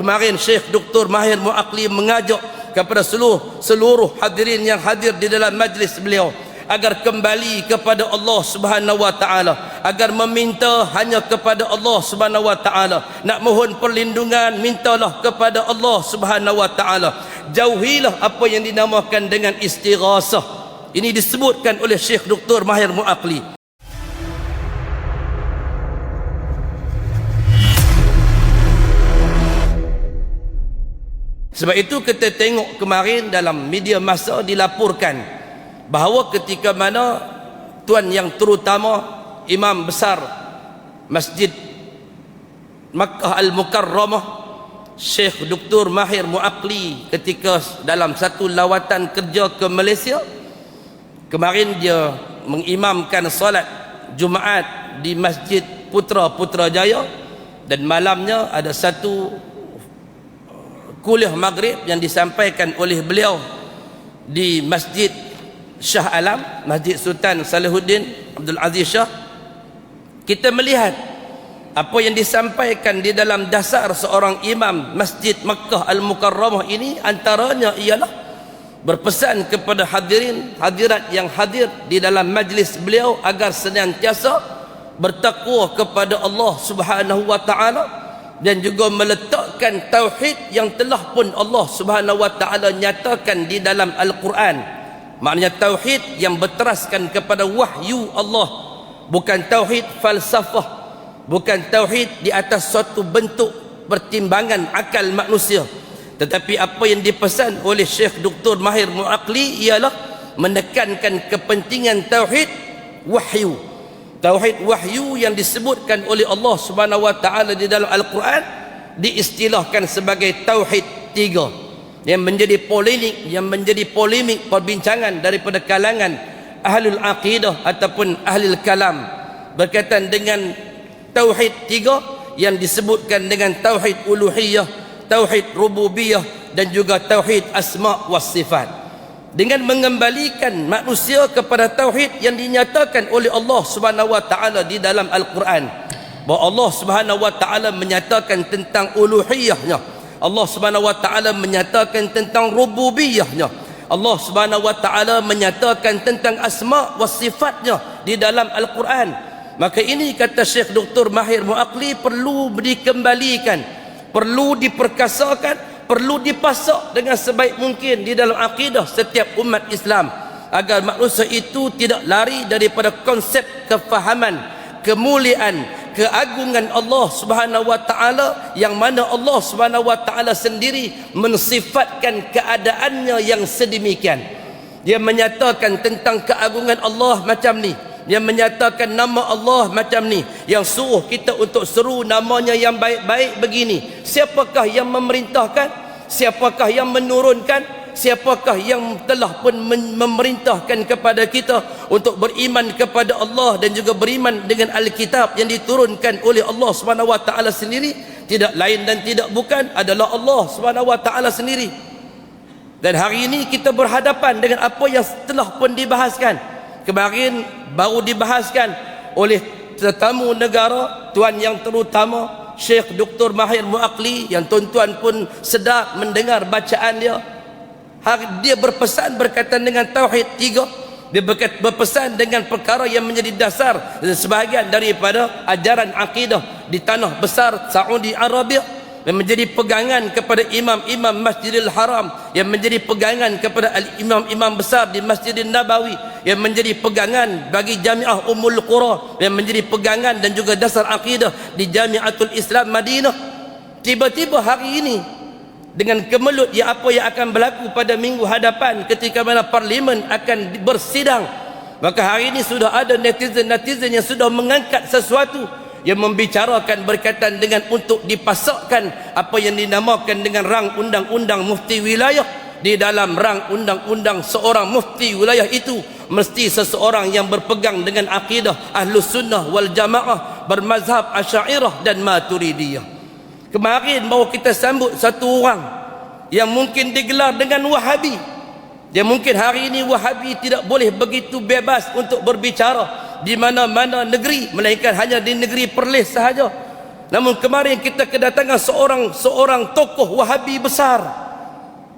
Kemarin Syekh Dr. Mahir Muakli mengajak kepada seluruh hadirin yang hadir di dalam majlis beliau agar kembali kepada Allah Subhanahu wa taala, agar meminta hanya kepada Allah Subhanahu wa taala. Nak mohon perlindungan, mintalah kepada Allah Subhanahu wa taala. Jauhilah apa yang dinamakan dengan istighasah. Ini disebutkan oleh Syekh Dr. Mahir Muakli. Sebab itu kita tengok kemarin dalam media massa dilaporkan bahawa ketika mana tuan yang terutama imam besar Masjid Makkah Al-Mukarramah Syekh Dr. Mahir Muakli ketika dalam satu lawatan kerja ke Malaysia kemarin, dia mengimamkan solat Jumaat di Masjid Putrajaya, dan malamnya ada satu kuliah maghrib yang disampaikan oleh beliau di Masjid Shah Alam, Masjid Sultan Salahuddin Abdul Aziz Shah. Kita melihat apa yang disampaikan di dalam dasar seorang imam Masjid Makkah Al-Mukarramah ini, antaranya ialah berpesan kepada hadirat yang hadir di dalam majlis beliau agar senantiasa bertakwa kepada Allah Subhanahu wa taala, dan juga meletakkan tauhid yang telah pun Allah Subhanahu wa taala nyatakan di dalam Al-Quran. Maknanya tauhid yang berteraskan kepada wahyu Allah, bukan tauhid falsafah, bukan tauhid di atas suatu bentuk pertimbangan akal manusia. Tetapi apa yang dipesan oleh Syekh Dr. Mahir Muakli ialah menekankan kepentingan tauhid wahyu. Tauhid wahyu yang disebutkan oleh Allah Subhanahu wa taala di dalam Al-Quran diistilahkan sebagai tauhid tiga, yang menjadi polemik perbincangan daripada kalangan ahlul aqidah ataupun ahlul kalam berkaitan dengan tauhid tiga yang disebutkan dengan tauhid uluhiyah, tauhid rububiyah, dan juga tauhid asma was sifat, dengan mengembalikan manusia kepada tauhid yang dinyatakan oleh Allah Subhanahu wa taala di dalam Al-Quran. Bahawa Allah Subhanahu wa taala menyatakan tentang uluhiyahnya, Allah Subhanahu wa taala menyatakan tentang rububiyahnya, Allah Subhanahu wa taala menyatakan tentang asma wa sifatnya di dalam Al-Quran. Maka ini kata Syekh Dr. Mahir Muakli perlu dikembalikan, perlu diperkasakan, perlu dipasak dengan sebaik mungkin di dalam akidah setiap umat Islam, agar manusia itu tidak lari daripada konsep kefahaman, kemuliaan, keagungan Allah Subhanahu wa taala, yang mana Allah Subhanahu wa taala sendiri mensifatkan keadaannya yang sedemikian. Dia menyatakan tentang keagungan Allah macam ni, dia menyatakan nama Allah macam ni, yang suruh kita untuk seru namanya yang baik-baik begini. Siapakah yang memerintahkan? Siapakah yang menurunkan? Siapakah yang telah pun memerintahkan kepada kita untuk beriman kepada Allah dan juga beriman dengan Alkitab yang diturunkan oleh Allah Subhanahu wa taala sendiri? Tidak lain dan tidak bukan adalah Allah Subhanahu wa taala sendiri. Dan hari ini kita berhadapan dengan apa yang telah pun dibahaskan. Kemarin baru dibahaskan oleh tetamu negara, tuan yang terutama Syekh Dr. Mahir Muakli, yang tuan-tuan pun sedar mendengar bacaan dia. Dia berpesan berkaitan dengan tauhid tiga. Dia berpesan dengan perkara yang menjadi dasar sebahagian daripada ajaran akidah di tanah besar Saudi Arabia, yang menjadi pegangan kepada imam-imam Masjidil Haram, yang menjadi pegangan kepada imam-imam besar di Masjidil Nabawi, yang menjadi pegangan bagi Jamiah Ummul Qura, yang menjadi pegangan dan juga dasar akidah di Jamiatul Islam Madinah. Tiba-tiba hari ini dengan kemelut yang apa yang akan berlaku pada minggu hadapan ketika mana parlimen akan bersidang, maka hari ini sudah ada netizen yang sudah mengangkat sesuatu yang membicarakan berkaitan dengan untuk dipasakkan apa yang dinamakan dengan rang undang-undang mufti wilayah. Di dalam rang undang-undang seorang mufti wilayah itu mesti seseorang yang berpegang dengan akidah Ahlus Sunnah wal Jamaah, bermazhab Asy'ariyah dan Maturidiyah. Kemarin baru kita sambut satu orang yang mungkin digelar dengan Wahabi. Dia mungkin hari ini Wahabi tidak boleh begitu bebas untuk berbicara di mana-mana negeri, melainkan hanya di negeri Perlis sahaja. Namun kemarin kita kedatangan seorang tokoh Wahabi besar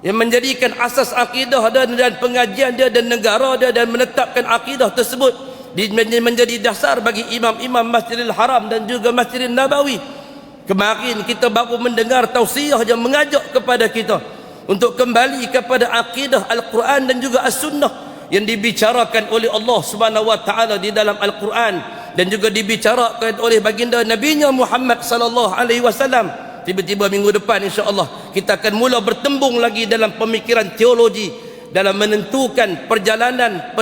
yang menjadikan asas akidah dan pengajian dia dan negara dia, dan menetapkan akidah tersebut menjadi dasar bagi imam-imam Masjidil Haram dan juga Masjidil Nabawi. Kemarin kita baru mendengar tausiah yang mengajak kepada kita untuk kembali kepada akidah Al-Quran dan juga As-Sunnah yang dibicarakan oleh Allah Subhanahu wa taala di dalam Al-Quran dan juga dibicarakan oleh baginda Nabi-Nya Muhammad sallallahu alaihi wasallam. Tiba-tiba minggu depan insya-Allah kita akan mula bertembung lagi dalam pemikiran teologi dalam menentukan perjalanan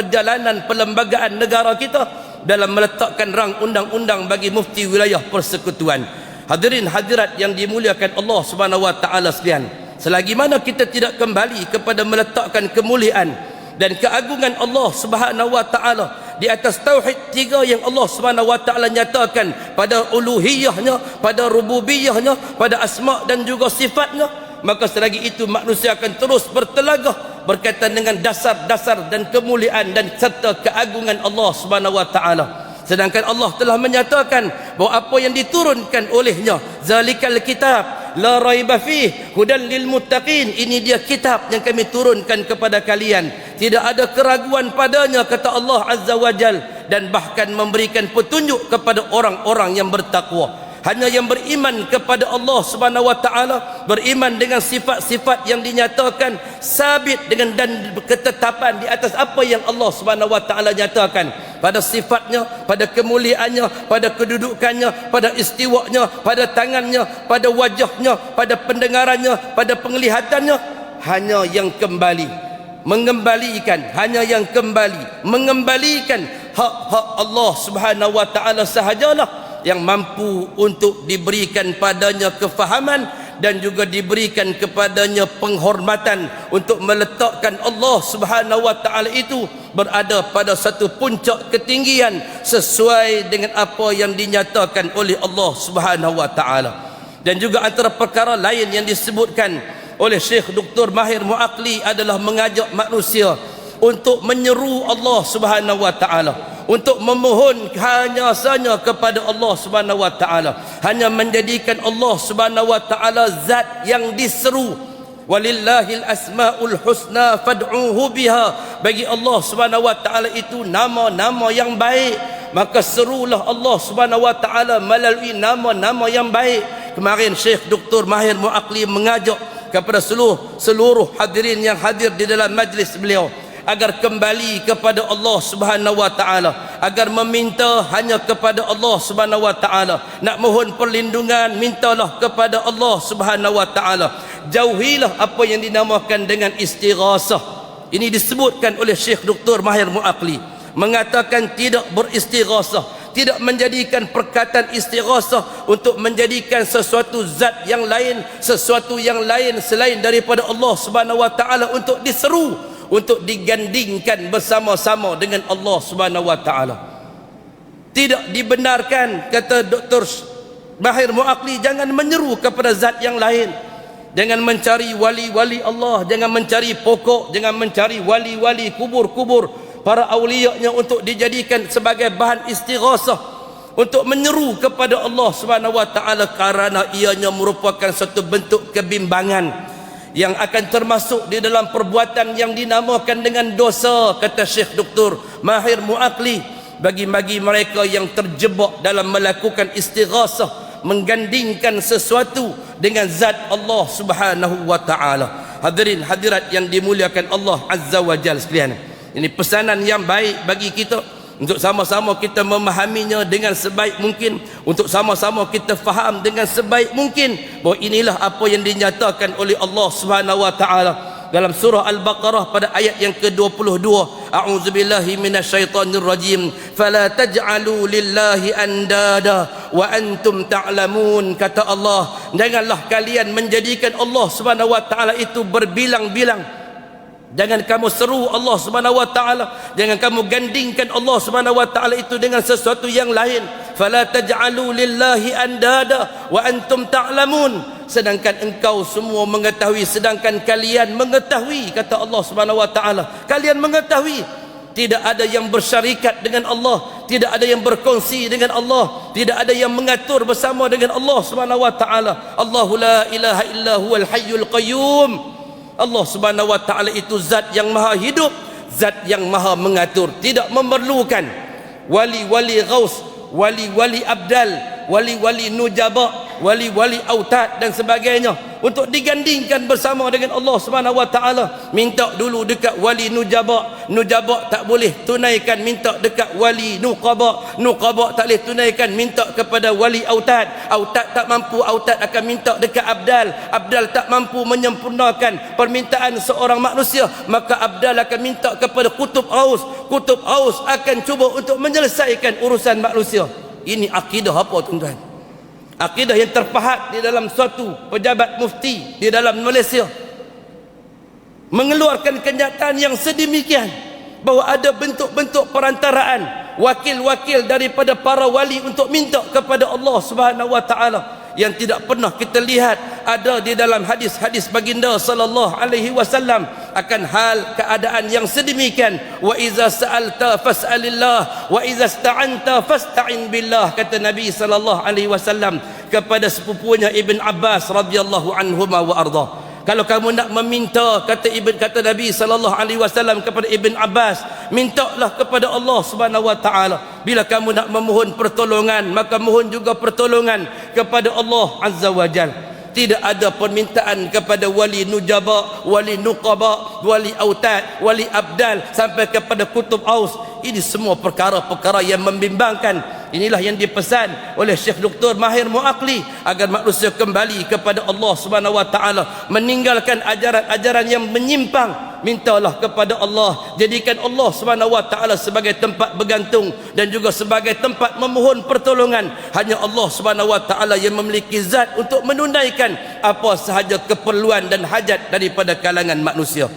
perlembagaan negara kita dalam meletakkan rang undang-undang bagi mufti wilayah persekutuan. Hadirin hadirat yang dimuliakan Allah Subhanahu wa taala sekalian, selagi mana kita tidak kembali kepada meletakkan kemuliaan dan keagungan Allah Subhanahu wa taala di atas tauhid tiga yang Allah Subhanahu wa taala nyatakan pada uluhiyahnya, pada rububiyahnya, pada asma dan juga sifatnya, maka selagi itu manusia akan terus bertelagah berkaitan dengan dasar-dasar dan kemuliaan dan serta keagungan Allah Subhanahu wa taala. Sedangkan Allah telah menyatakan bahawa apa yang diturunkan olehnya, zalikal kitab la raiba fih hudan lil muttaqin, ini dia kitab yang kami turunkan kepada kalian, tidak ada keraguan padanya, kata Allah Azza wa Jal, dan bahkan memberikan petunjuk kepada orang-orang yang bertakwa. Hanya yang beriman kepada Allah Subhanahu wa taala, beriman dengan sifat-sifat yang dinyatakan sabit dengan dan ketetapan di atas apa yang Allah Subhanahu wa taala nyatakan pada sifatnya, pada kemuliaannya, pada kedudukannya, pada istiwanya, pada tangannya, pada wajahnya, pada pendengarannya, pada penglihatannya. Hanya yang kembali mengembalikan, hanya yang kembali mengembalikan hak-hak Allah Subhanahu wa taala sahajalah yang mampu untuk diberikan padanya kefahaman dan juga diberikan kepadanya penghormatan untuk meletakkan Allah Subhanahu wa taala itu berada pada satu puncak ketinggian sesuai dengan apa yang dinyatakan oleh Allah Subhanahu wa taala. Dan juga antara perkara lain yang disebutkan oleh Syekh Dr. Mahir Muakli adalah mengajak manusia untuk menyeru Allah Subhanahu wa taala, untuk memohon hanya saja kepada Allah Subhanahu wa taala, hanya menjadikan Allah Subhanahu wa taala zat yang diseru. Walillahil asmaul husna fad'uhu biha, bagi Allah Subhanahu wa taala itu nama-nama yang baik, maka serulah Allah Subhanahu wa taala melalui nama-nama yang baik. Kemarin Syekh Dr. Mahir Muakli mengajak kepada seluruh hadirin yang hadir di dalam majlis beliau agar kembali kepada Allah Subhanahu wa taala, agar meminta hanya kepada Allah Subhanahu wa taala, nak mohon perlindungan mintalah kepada Allah Subhanahu wa taala. Jauhilah apa yang dinamakan dengan istighasah. Ini disebutkan oleh Syekh Dr. Mahir Muakli, mengatakan tidak beristighasah, tidak menjadikan perkataan istighasah untuk menjadikan sesuatu zat yang lain, sesuatu yang lain selain daripada Allah Subhanahu wa taala untuk diseru, untuk digandingkan bersama-sama dengan Allah Subhanahu wa taala. Tidak dibenarkan, kata Dr. Mahir Muakli, jangan menyeru kepada zat yang lain. Jangan mencari wali-wali Allah, jangan mencari pokok, jangan mencari wali-wali, kubur-kubur para awliya-Nya untuk dijadikan sebagai bahan istighasah untuk menyeru kepada Allah Subhanahu wa taala, kerana ianya merupakan satu bentuk kebimbangan yang akan termasuk di dalam perbuatan yang dinamakan dengan dosa, kata Syekh Dr. Mahir Muakli, bagi mereka yang terjebak dalam melakukan istighasah, menggandingkan sesuatu dengan zat Allah Subhanahu wa taala. Hadirin hadirat yang dimuliakan Allah Azza wa Jalla sekalian, ini pesanan yang baik bagi kita untuk sama-sama kita memahaminya dengan sebaik mungkin, untuk sama-sama kita faham dengan sebaik mungkin bahawa inilah apa yang dinyatakan oleh Allah Subhanahu wa taala dalam surah Al-Baqarah pada ayat yang ke-22. A'udzubillahi minasyaitonir rajim. Fala taj'alu lillahi andada wa antum ta'lamun, kata Allah, janganlah kalian menjadikan Allah Subhanahu wa taala itu berbilang-bilang. Jangan kamu seru Allah Subhanahu wa taala, jangan kamu gandingkan Allah Subhanahu wa taala itu dengan sesuatu yang lain. Fala taj'alu lillahi andada wa antum ta'lamun, sedangkan engkau semua mengetahui, sedangkan kalian mengetahui, kata Allah Subhanahu wa taala, kalian mengetahui tidak ada yang bersyarikat dengan Allah, tidak ada yang berkongsi dengan Allah, tidak ada yang mengatur bersama dengan Allah Subhanahu wa taala. Allahu la ilaha illa huwal hayyul qayyum. Allah Subhanahu wa taala itu zat yang maha hidup, zat yang maha mengatur, tidak memerlukan wali-wali ghaus, wali-wali abdal, wali-wali nujaba, wali-wali autad dan sebagainya untuk digandingkan bersama dengan Allah Subhanahu wa taala. Minta dulu dekat wali nujaba, nujaba tak boleh tunaikan, minta dekat wali nuqaba, nuqaba tak boleh tunaikan, minta kepada wali autad, autad tak mampu, autad akan minta dekat abdal, abdal tak mampu menyempurnakan permintaan seorang manusia, maka abdal akan minta kepada kutub aus, kutub aus akan cuba untuk menyelesaikan urusan manusia. Ini akidah apa tuan-tuan? Akidah yang terpahat di dalam suatu pejabat mufti di dalam Malaysia, mengeluarkan kenyataan yang sedemikian bahawa ada bentuk-bentuk perantaraan wakil-wakil daripada para wali untuk minta kepada Allah Subhanahu wa taala yang tidak pernah kita lihat ada di dalam hadis-hadis baginda sallallahu alaihi wasallam akan hal keadaan yang sedemikian. Wa iza sa'alta fas'alillah wa iza ista'anta fasta'in billah, kata Nabi sallallahu alaihi wasallam kepada sepupunya Ibn Abbas radhiyallahu anhuma wa arda. Kalau kamu nak meminta, kata Nabi sallallahu alaihi wasallam kepada Ibn Abbas, mintalah kepada Allah Subhanahu wa taala. Bila kamu nak memohon pertolongan, maka mohon juga pertolongan kepada Allah Azza wa Jalla. Tidak ada permintaan kepada wali nujaba, wali nuqaba, wali autad, wali abdal sampai kepada kutub aus. Ini semua perkara-perkara yang membimbangkan. Inilah yang dipesan oleh Syekh Dr. Mahir Muaqli agar manusia kembali kepada Allah Subhanahu wa taala, meninggalkan ajaran-ajaran yang menyimpang. Mintalah kepada Allah, jadikan Allah Subhanahu wa taala sebagai tempat bergantung dan juga sebagai tempat memohon pertolongan. Hanya Allah Subhanahu wa taala yang memiliki zat untuk menunaikan apa sahaja keperluan dan hajat daripada kalangan manusia.